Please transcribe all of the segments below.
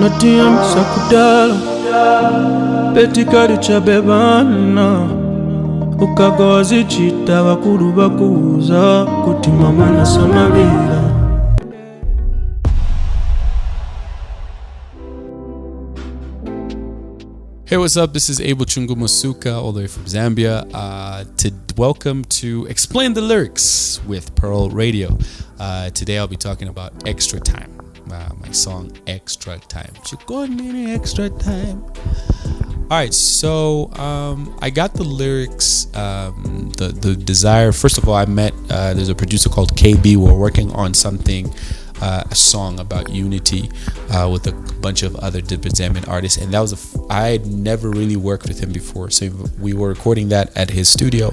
Natia msakudala Petikari chabebana Ukagozi chita wakuru bakuza Kuti mama na samarira. Hey, what's up? This is Abel Chungu Musuka, all the way from Zambia. Welcome to Explain the Lyrics with Pearl Radio. Today I'll be talking about Extra Time. My song Extra Time. Extra Time. Alright, so I got the lyrics, the desire. First of all, I met, there's a producer called KB. We're working on something, a song about unity with a bunch of other Zambian artists. And that was, I had never really worked with him before. So we were recording that at his studio.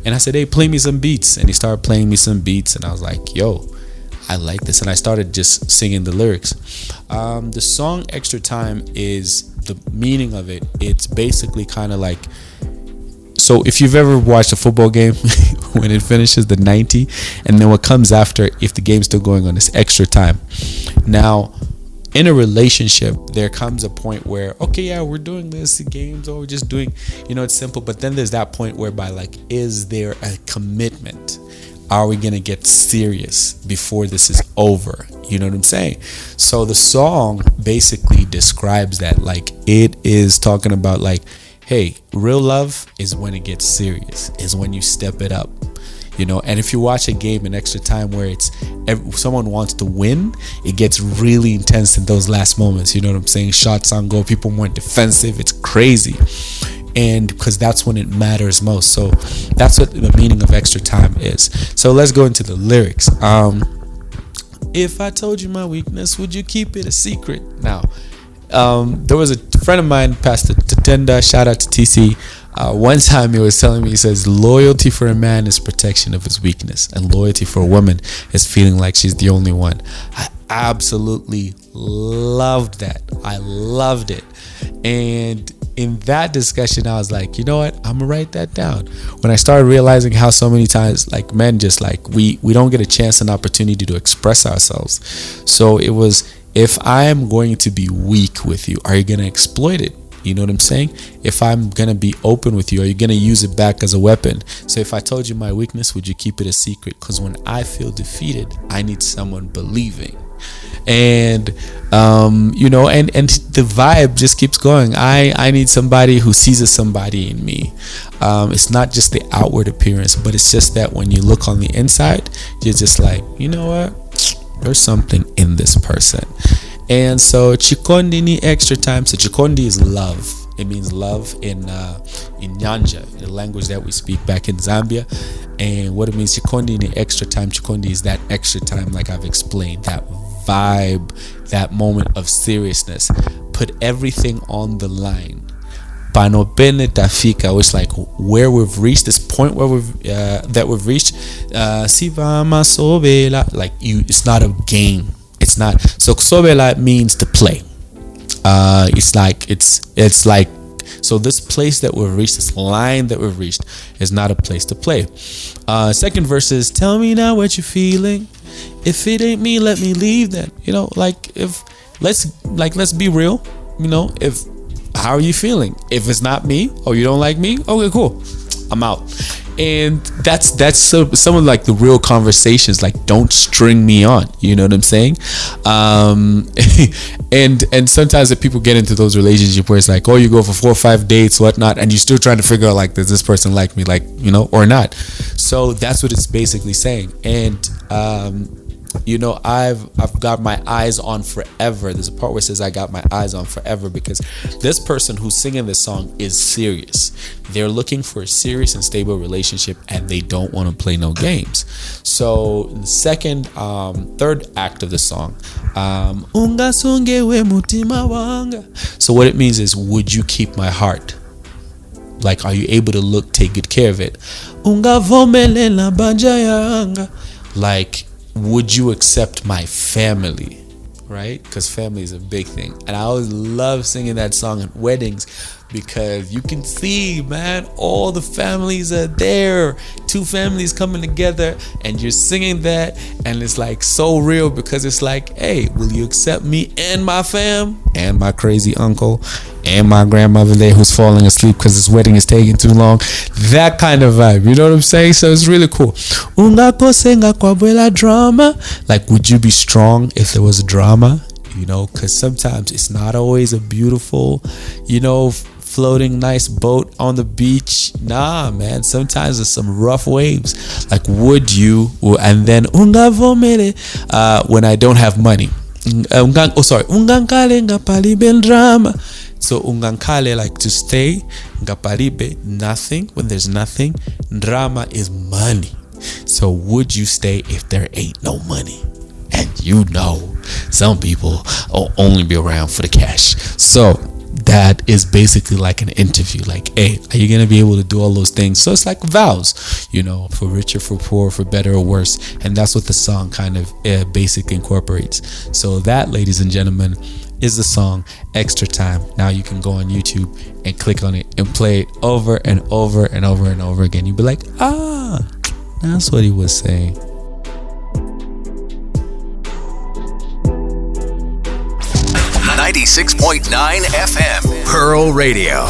And I said, hey, play me some beats. And he started playing me some beats. And I was like, yo, I like this. And I started just singing the lyrics. The song Extra Time is the meaning of it. It's basically kind of like, so if you've ever watched a football game when it finishes the 90 and then what comes after, if the game's still going on, is extra time. Now, in a relationship, there comes a point where, okay, yeah, we're doing this, the games, or we're just doing, it's simple. But then there's that point whereby, like, is there a commitment? Are we going to get serious before this is over? You know what I'm saying? So the song basically describes that. Like, it is talking about, like, hey, real love is when it gets serious, is when you step it up. And if you watch a game in extra time where someone wants to win, it gets really intense in those last moments. You know what I'm saying? Shots on goal, people more defensive. It's crazy. And because that's when it matters most. So that's what the meaning of extra time is. So let's go into the lyrics. If I told you my weakness, would you keep it a secret? Now, there was a friend of mine, Pastor Tatenda, shout out to TC. One time he was telling me, he says, loyalty for a man is protection of his weakness, and loyalty for a woman is feeling like she's the only one. I absolutely loved that. I loved it. And in that discussion, I was like, you know what? I'm gonna write that down. When I started realizing how so many times, like, men just like, we don't get a chance, an opportunity to express ourselves. So it was, if I am going to be weak with you, are you going to exploit it? You know what I'm saying? If I'm going to be open with you, are you going to use it back as a weapon? So if I told you my weakness, would you keep it a secret? Because when I feel defeated, I need someone believing. And, and the vibe just keeps going. I need somebody who sees somebody in me. It's not just the outward appearance, but it's just that when you look on the inside, you're just like, you know what? There's something in this person. And so chikondi ni extra time. So chikondi is love. It means love in Nyanja, the language that we speak back in Zambia. And what it means, chikondi ni extra time. Chikondi is that extra time, like I've explained, that vibe, that moment of seriousnna. Put everything on the line. Panopene tafika, which, like, where we've reached, this point where we've reached, sivama sobela, like, it's not a game. It's not. So sobela means to play. It's like, so this place that we've reached, this line that we've reached, is not a place to play. Second verse is, tell me now what you're feeling. If it ain't me, let me leave then. Let's be real. How are you feeling? If it's not me, or you don't like me, okay, cool, I'm out. And that's some of, like, the real conversations. Like, don't string me on. You know what I'm saying? And sometimes that people get into those relationships where it's like, oh, you go for 4 or 5 dates, whatnot, and you're still trying to figure out, like, does this person like me, like, or not? So that's what it's basically saying. And I've got my eyes on forever. There's a part where it says I got my eyes on forever, because this person who's singing this song is serious. They're looking for a serious and stable relationship, and they don't want to play no games. So the third act of the song, so what it means is, would you keep my heart? Like, are you able to take good care of it? Like, would you accept my family? right? Because family is a big thing. And I always love singing that song at weddings because you can see, man, all the families are there. Two families coming together and you're singing that, and it's like so real because it's like, hey, will you accept me and my fam and my crazy uncle and my grandmother there who's falling asleep because this wedding is taking too long? That kind of vibe, you know what I'm saying? So it's really cool. Drama, like, would you be strong if there was a drama? You know, because sometimes it's not always a beautiful, you know, floating nice boat on the beach. Nah, man, sometimes there's some rough waves. Like, would you? And then when I don't have money, ungankale ngapalibe drama. So ungankale, like to stay, ngapalibe nothing. When there's nothing, drama is money. So would you stay if there ain't no money? And you know, some people will only be around for the cash. So that is basically like an interview. Like, hey, are you gonna be able to do all those things? So it's like vows, you know, for richer, for poor, for better or worse. And that's what the song kind of basically incorporates. So that, ladies and gentlemen, is the song Extra Time. Now you can go on YouTube and click on it and play it over and over and over and over again. You'll be like, ah, that's what he was saying. 96.9 FM, Pearl Radio.